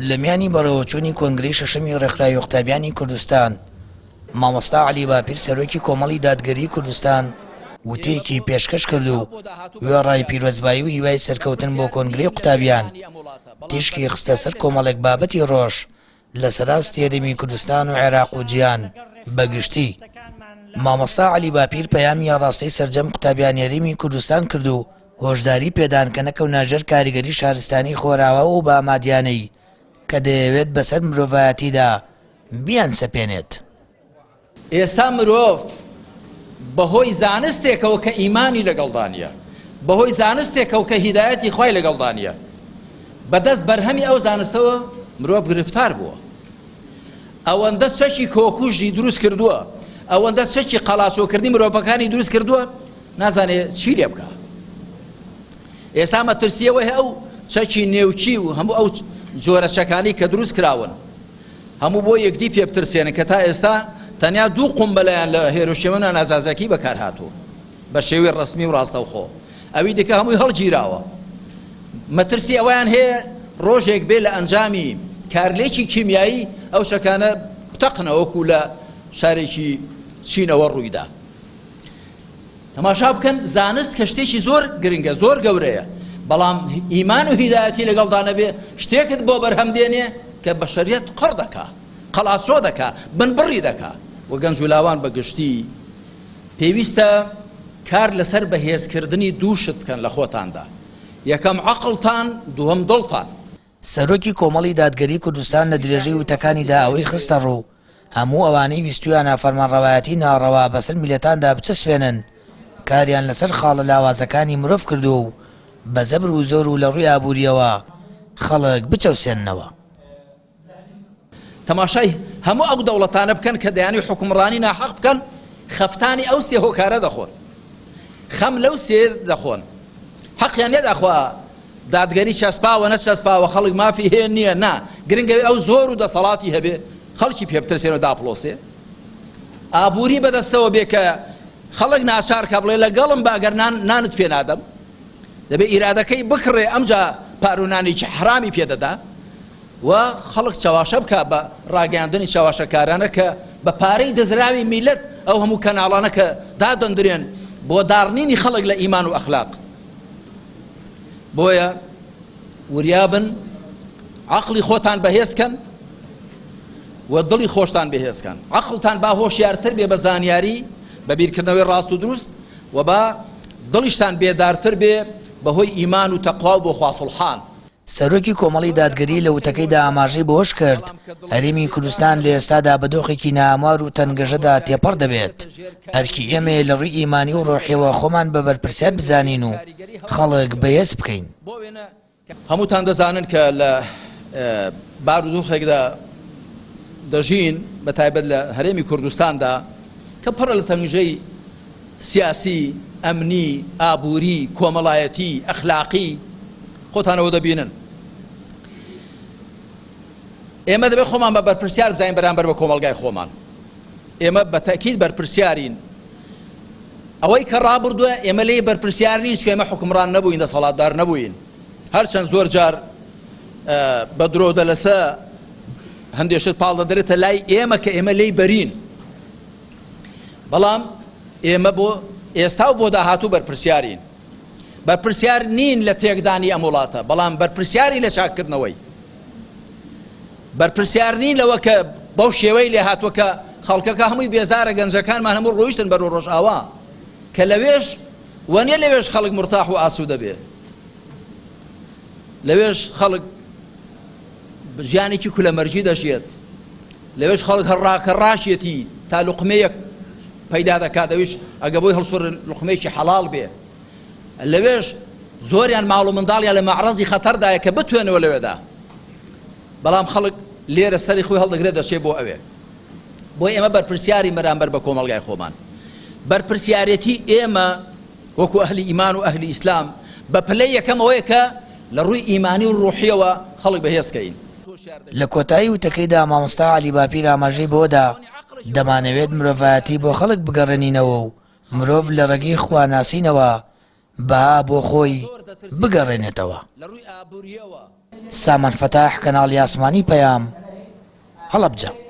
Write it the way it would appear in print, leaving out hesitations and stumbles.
لە میانی بەڕێوەچوونی کۆنگرەی شەشەمی ڕێکخراوی قوتابیانی کوردستان مامۆستا عەلی باپیر سەرۆکی کۆمەڵی دادگەری کوردستان وتەیەکی پێشکەش کرد و وێڕای پیرۆزبایی و هیوای سەرکەوتن بۆ کۆنگرەی قوتابیان تیشکی خستە سەر کۆمەڵێک بابەتی ڕۆژ لە سەراست تێرەمی کوردستان و عێراق و جیهان بەگشتی. مامۆستا عەلی باپیر پەیامی ڕاستەی سەرجەم قوتابیان یاریمی کوردستان کرد و هۆشداری پێدان کە نەکەونە ژێر کاریگەری شارستانی خۆراوە و بە ئامادیانەی کە دەیەوێت بەسەر مرۆڤایەتیدا بیان سەپێنێت. ئێستا مرۆڤ بەهۆی زانستێکەوە کە ئیمانی لەگەڵدانە، بەهۆی زانستێکەوە کە هیدایەتی خوای لەگەڵدانە، بەدەست بەرهەمی ئەو زانستەوە مرۆڤ گرفتار بووە. ئەوەندە چەکی کۆکوژی دروست کردووە، ئەوەندە چەکی قەڵاسۆکردنی مرۆڤەکانی دروست کردووە، نازانێت چی لێ بکە. ئێستا مەترسیەوەی ئەو چەکی نێوچی و هەموو ئەو جۆرە شەکانی کە دروست کراون هەموو بۆ یەکدی پێ بترسێنن کە تا ئێستا تەنیا دوو قومبەلەیان لە هێرۆشیما و نازازاکی بەکار هاتووە بە شێوەی ڕسمی و ڕاستەوخۆ، ئەوی دیکە هەمووی هەڵگیراوە. مەترسی ئەویان هەیە ڕۆژێک بێ لە ئەنجامی کارلێکی کیمیایی ئەو شەکانە بتەقنەوەکو لە شارێکی چینەوە ڕوویدا. تەماشا بکەن زانست کە شتێکی زۆر گرنگە، زۆر گەورەیە، بەڵام ئیمان و هیدایەتی لەگەڵدانە بێ شتێکت بۆ بەرهەم دێنێ کە بەشەریەت قڕ دەکا، قەڵاسۆ دەکا، بنبڕی دەکا. و گەنج و لاوان بەگشتی پێویستە کار لەسەر بەهێزکردنی دوو شت بکەن لە خۆتاندا، یەکەم عەقڵتان، دووەم دڵتان. سەرۆکی کۆمەڵی دادگەری کوردستان لە درێژەی وتەکانیدا ئەوەی خستە ڕوو هەموو ئەوانەی ویستویانە فەرمانڕەوایەتی ناڕەوا بەسەر میلەتاندا بچەسپێنن کاریان لەسەر خاڵە لاوازەکانی مرۆڤ کردو و بە زەبر و زۆر و لە ڕووی ئابووریەوە خەڵک بچەوسێننەوە. تەماشای هەموو ئەو دەوڵەتانە بکەن کە دەیانی حکومڕانی ناحەق بکەن، خەفتانی ئەو سێ هۆکارە دەخۆن، خەم لەو سێ دەخۆن، حەقیان نێداخوا دادگەری چەسپاوە نەچەسپاوە خەڵک مافی هەیە نییە، نا گرنگەوێ ئەو زۆر و دەسەڵاتی هەبێ خەڵکی پێ بترسێنەوە داپڵۆسێ. ئابووری بەدەستەوە بێ کە خەڵک ناچار کە بڵێ لەگەڵم باگەر نانت پێ نادەم، دەبێ ئیرادەکەی بکڕێ ئەمجا پارونانێکی حرامی پێدەدا و خەڵک چاواشە بکە بە ڕاگەاندنی چاواشەکارانە کە بە پارەی دەزراوی میلەت ئەو هەموو کەناڵانە کە دادەندرێن بۆ دارنینی خەڵک لە ئیمان و ئەخلاق. بۆیە وریابن عەقڵی خۆتان بەهێزکەن و دڵی خۆشتان بەهێزکەن. عەقڵتان با هۆشیارتر بێ بە زانیاری، بە بیرکردنەوەی ڕاست و دروست، و بە دڵیشتان بێدارتر بێ بەهۆی ئیمان و تەقوا و بۆ خواسوڵحان. سەرۆکی کۆمەڵی دادگەری لە وتەکەیدا ئاماژەی بۆش کرد هەرێمی کوردستان لە ئێستادا بە دۆخێکی ناموار و تەنگەژەدا تێپەڕ دەبێت. ئەرکی ئێمە لە ڕووی ئیمانی و ڕۆحیەوە خۆمان بە بەرپرسیار بزانین و خەڵک بەهێز بکەین. هەمووتان دەزانن کە لە بارودۆخێکدا دەژین بە تایبەت لە هەرێمی کوردستاندا کە پڕە لە تەنگژەی سیاسی، ئەمنی، ئابووری، کۆمەڵایەتی، ئەخلاقی خۆتانەوە دەبینن. ئێمە دەبێت خۆمان بە بەرپرسیار بزانین بەرامبەر بە کۆمەلگای خۆمان. ئێمە بە تەکید بەرپرسیارین. ئەوەی کە ڕابردووە ئێمە لێی بەرپرسیار نین، چکە ئێمە حکومڕان نەبووین، دەسەڵاتدار نەبووین. هەرچەند زۆر جار بە درۆ دەلەسە هەندێشت پاڵ دەدرێتە لای ئێمە کە ئێمە لێی بەرین، بەڵام ئێمە بۆ ئێستا و بۆ داهاتوو بەرپرسیارین. بەرپرسیار نین لە تێکدانی ئەم وڵاتە، بەڵام بەرپرسیاری لە چاکردنەوەی. بەرپرسیار نین لەوە کە بەو شێوەی لێ هاتووە کە خەڵکەکە هەمووی بێزارە، گەنجەکانمان هەموو ڕۆیشتن بەرەو ڕۆژئاوا کە لەوێش وەنیە لەوێش خەڵک مرتاح و ئاسوودە بێ، لەوێش خەڵک ژیانێکی کولەمەرجی دەژێت، لەوێش خەڵک هەڕاکەڕاشێتی تا لوقمەیەک پەیدا دەکات، ئەویش ئەگە بۆی هەڵسوور لوقمەیەکی حەڵاڵ بێ. لەوێش زۆریان ماڵ و منداڵیان لە مەعرەزی خەتەردایە کە بتوێنەوە لەوێدا، بەڵام خەڵک لێرە سەری خۆی هەڵدەگرێت دەچێت بۆ ئەوێ. بۆی ئێمە بەرپرسیاری بەرامبەر بە کۆمەڵگای خۆمان. بەرپرسیارەتی ئێمە وەکو ئەهلی ئیمان و ئەهلی ئیسلام بە پلەی یەکەمەوەیە کە لە ڕووی ئیمانی و ڕوحیەوە خەڵک بەهێزکەین. لە کۆتایی وتەکەیدا مامۆستا عەلی باپیر ئاماژەی بۆدا دەمانەوێت مرۆڤایەتی بۆ خەڵک بگەڕێنینەوە و مرۆڤ لە ڕێگەی خواناسینەوە بە بۆ خۆی بگەڕێنێتەوە. سامان فتاح کەناڵی ئاسمانی پەیام هەڵەبجە.